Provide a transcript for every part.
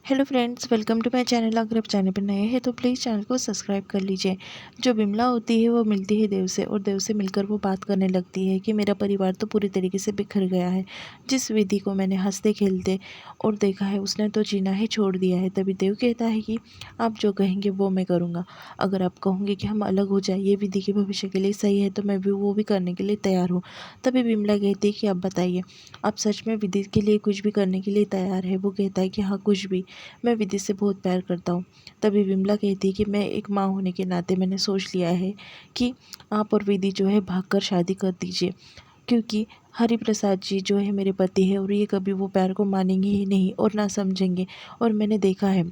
Hello friends, welcome to my channel. अगर आप channel पर नए हैं तो प्लीज़ चैनल को सब्सक्राइब कर लीजिए। जो बिमला होती है वो मिलती है देव से और देव से मिलकर वो बात करने लगती है कि मेरा परिवार तो पूरी तरीके से बिखर गया है। जिस विधि को मैंने हंसते खेलते और देखा है उसने तो जीना ही छोड़ दिया है। तभी देव कहता है कि आप जो कहेंगे वो मैं करूँगा। अगर आप कहोगे कि हम अलग हो जाए, ये विधि के भविष्य के लिए सही है, तो मैं भी वो भी करने के लिए तैयार हूँ। तभी बिमला कहती है कि आप बताइए, आप सच में विधि के लिए कुछ भी करने के लिए तैयार है? वो कहता है कि हाँ, कुछ भी। मैं विधि से बहुत प्यार करता हूँ। तभी विमला कहती है कि मैं एक माँ होने के नाते मैंने सोच लिया है कि आप और विधि जो है भागकर शादी कर दीजिए, क्योंकि हरिप्रसाद जी जो है मेरे पति है और ये कभी वो प्यार को मानेंगे ही नहीं और ना समझेंगे। और मैंने देखा है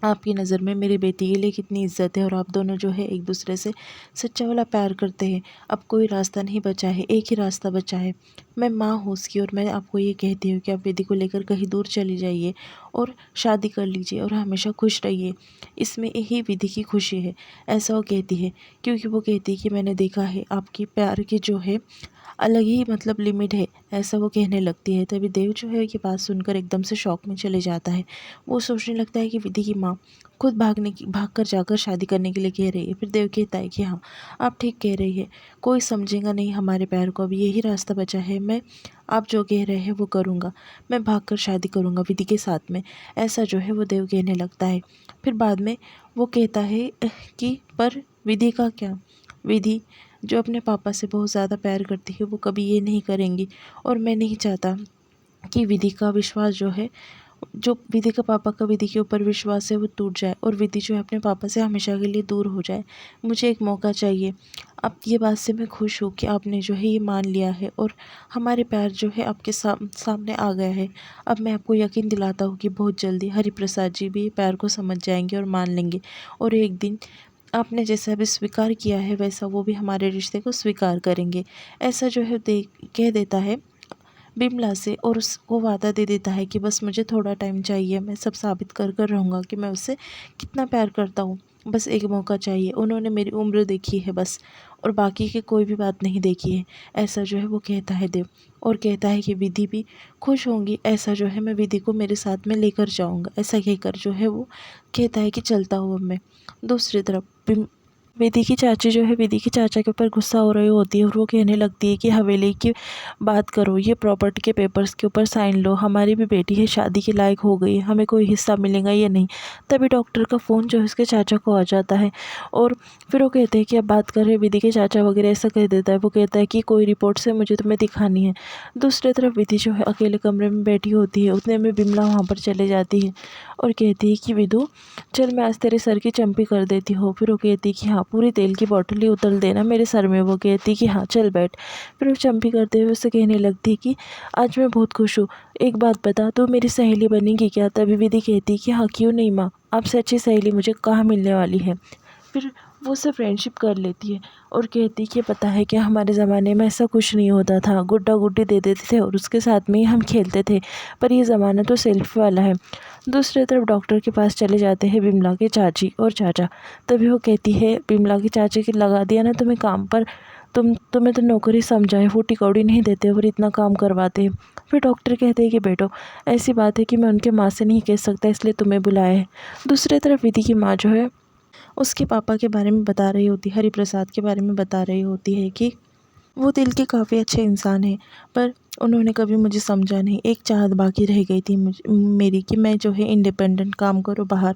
आपकी नज़र में मेरी बेटी के लिए कितनी इज्जत है और आप दोनों जो है एक दूसरे से सच्चा वाला प्यार करते हैं। अब कोई रास्ता नहीं बचा है, एक ही रास्ता बचा है। मैं माँ हूँ उसकी और मैं आपको ये कहती हूँ कि आप विधि को लेकर कहीं दूर चली जाइए और शादी कर लीजिए और हमेशा खुश रहिए। इसमें ही विधि की खुशी है, ऐसा वो कहती है। क्योंकि वो कहती है कि मैंने देखा है आपकी प्यार की जो है अलग ही मतलब लिमिट है, ऐसा वो कहने लगती है। तभी देव जो है ये बात सुनकर एकदम से शॉक में चले जाता है। वो सोचने लगता है कि विधि की माँ खुद भाग कर जाकर शादी करने के लिए कह रही है। फिर देव कहता है कि हाँ, आप ठीक कह रही है, कोई समझेगा नहीं हमारे प्यार को, अब यही रास्ता बचा है। मैं आप जो कह रहे हैं वो करूँगा, मैं भाग कर शादी करूँगा विधि के साथ में, ऐसा जो है वो देव कहने लगता है। फिर बाद में वो कहता है कि पर विधि का क्या? विधि जो अपने पापा से बहुत ज़्यादा प्यार करती है वो कभी ये नहीं करेंगी। और मैं नहीं चाहता कि विधि का विश्वास जो है, जो विधि का पापा का विधि के ऊपर विश्वास है वो टूट जाए और विधि जो है अपने पापा से हमेशा के लिए दूर हो जाए। मुझे एक मौका चाहिए। अब ये बात से मैं खुश हूँ कि आपने जो है ये मान लिया है और हमारे प्यार जो है आपके सामने आ गया है। अब मैं आपको यकीन दिलाता हूँ कि बहुत जल्दी हरिप्रसाद जी भी प्यार को समझ जाएंगे और मान लेंगे। और एक दिन आपने जैसा अभी स्वीकार किया है वैसा वो भी हमारे रिश्ते को स्वीकार करेंगे। ऐसा जो है कह देता है बिमला से और उसको वादा दे देता है कि बस मुझे थोड़ा टाइम चाहिए, मैं सब साबित कर कर रहूँगा कि मैं उससे कितना प्यार करता हूँ। बस एक मौका चाहिए। उन्होंने मेरी उम्र देखी है बस, और बाकी की कोई भी बात नहीं देखी है। ऐसा जो है वो कहता है देव, और कहता है कि विधि भी खुश होंगी। ऐसा जो है मैं विधि को मेरे साथ में लेकर जाऊँगा। ऐसा कहकर जो है वो कहता है कि चलता हूँ अब मैं। दूसरी तरफ विधि की चाची जो है विधि के चाचा के ऊपर गुस्सा हो रही होती है और वो कहने लगती है कि हवेली की बात करो, ये प्रॉपर्टी के पेपर्स के ऊपर साइन लो, हमारी भी बेटी है, शादी के लायक हो गई है, हमें कोई हिस्सा मिलेगा या नहीं। तभी डॉक्टर का फ़ोन जो है उसके चाचा को आ जाता है और फिर वो कहते हैं कि अब बात कर रहे विधि के चाचा वगैरह, ऐसा कह देता है। वो कहता है कि कोई रिपोर्ट से मुझे तुम्हें दिखानी है। दूसरी तरफ विधि जो है अकेले कमरे में बैठी होती है। उतने में बिमला वहाँ पर चले जाती है और कहती है कि विधु, चल मैं आज तेरे सर की चंपी कर देती हूँ। फिर वो कहती कि हाँ, पूरी तेल की बॉटल ही उतल देना मेरे सर में। वो कहती कि हाँ चल बैठ। फिर वो चंपी करते हुए उससे कहने लगती कि आज मैं बहुत खुश हूँ, एक बात बता, तू मेरी सहेली बनेगी क्या? तभी विधि कहती कि हाँ क्यों नहीं माँ, आपसे अच्छी सहेली मुझे कहाँ मिलने वाली है। फिर वो उससे फ्रेंडशिप कर लेती है और कहती कि पता है क्या, हमारे ज़माने में ऐसा कुछ नहीं होता था, गुड्डा गुड्डी दे देते थे और उसके साथ में ही हम खेलते थे, पर ये ज़माना तो सेल्फी वाला है। दूसरी तरफ डॉक्टर के पास चले जाते हैं बिमला के चाची और चाचा। तभी वो कहती है बिमला की चाची कि लगा दिया ना तुम्हें काम पर, तुम्हें तो नौकरी समझा है, फूटी कौड़ी नहीं देते और इतना काम करवाते हैं। फिर डॉक्टर कहते हैं कि बेटो, ऐसी बात है कि मैं उनके माँ से नहीं कह सकता, इसलिए तुम्हें बुलाया है। दूसरी तरफ विधि की माँ जो है उसके पापा के बारे में बता रही होती, हरिप्रसाद के बारे में बता रही होती है कि वो दिल के काफ़ी अच्छे इंसान हैं, पर उन्होंने कभी मुझे समझा नहीं। एक चाहत बाकी रह गई थी मेरी कि मैं जो है इंडिपेंडेंट काम करूँ बाहर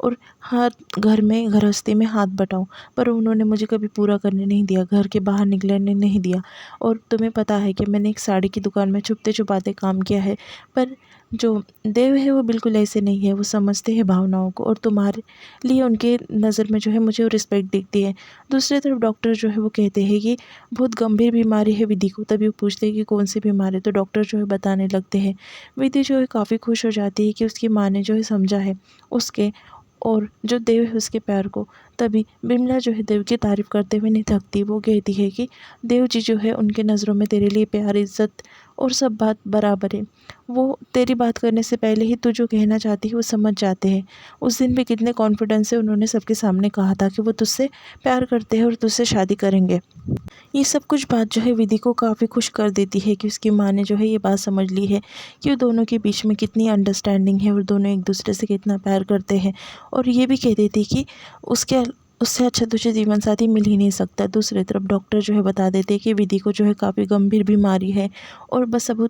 और हर घर में गृहस्थी में हाथ बटाऊँ, पर उन्होंने मुझे कभी पूरा करने नहीं दिया, घर के बाहर निकलने नहीं दिया। और तुम्हें पता है कि मैंने एक साड़ी की दुकान में छुपते छुपाते काम किया है, पर जो देव है वो बिल्कुल ऐसे नहीं है, वो समझते हैं भावनाओं को और तुम्हारे लिए उनके नज़र में जो है मुझे वो रिस्पेक्ट दिखती है। दूसरी तरफ डॉक्टर जो है वो कहते हैं कि बहुत गंभीर बीमारी है विधि को। तभी वो पूछते हैं कि कौन सी बीमारी, तो डॉक्टर जो है बताने लगते हैं। विधि जो है काफ़ी खुश हो जाती है कि उसकी माँ ने जो है समझा है उसके और जो देव है उसके प्यार को। तभी बिमला जो है देव की तारीफ़ करते हुए नहीं थकती। वो कहती है कि देव जी जो है उनके नज़रों में तेरे लिए प्यार, इज़्ज़त और सब बात बराबर है। वो तेरी बात करने से पहले ही तू जो कहना चाहती है वो समझ जाते हैं। उस दिन भी कितने कॉन्फिडेंस से उन्होंने सबके सामने कहा था कि वो तुझसे प्यार करते हैं और तुझसे शादी करेंगे। ये सब कुछ बात जो है विधि को काफ़ी खुश कर देती है कि उसकी माँ ने जो है ये बात समझ ली है कि वो दोनों के बीच में कितनी अंडरस्टैंडिंग है और दोनों एक दूसरे से कितना प्यार करते हैं। और ये भी कह देती कि उसके उससे अच्छा तुझे जीवन साथी मिल ही नहीं सकता। दूसरी तरफ डॉक्टर जो है बता देते कि विधि को जो है काफ़ी गंभीर बीमारी है और बस अब वो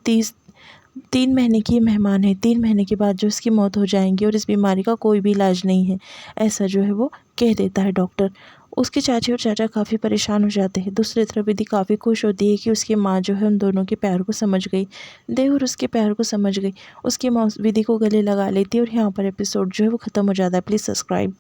3 महीने की मेहमान है। 3 महीने के बाद जो इसकी मौत हो जाएगी और इस बीमारी का कोई भी इलाज नहीं है, ऐसा जो है वो कह देता है डॉक्टर। उसके चाची और चाचा काफ़ी परेशान हो जाते हैं। दूसरी तरफ विधि काफ़ी खुश होती है कि उसकी माँ जो है उन दोनों के प्यार को समझ गई। देवर उसके प्यार को समझ गई। उसकी माँ विधि को गले लगा लेती है और यहाँ पर एपिसोड जो है वो ख़त्म हो जाता है। Please subscribe.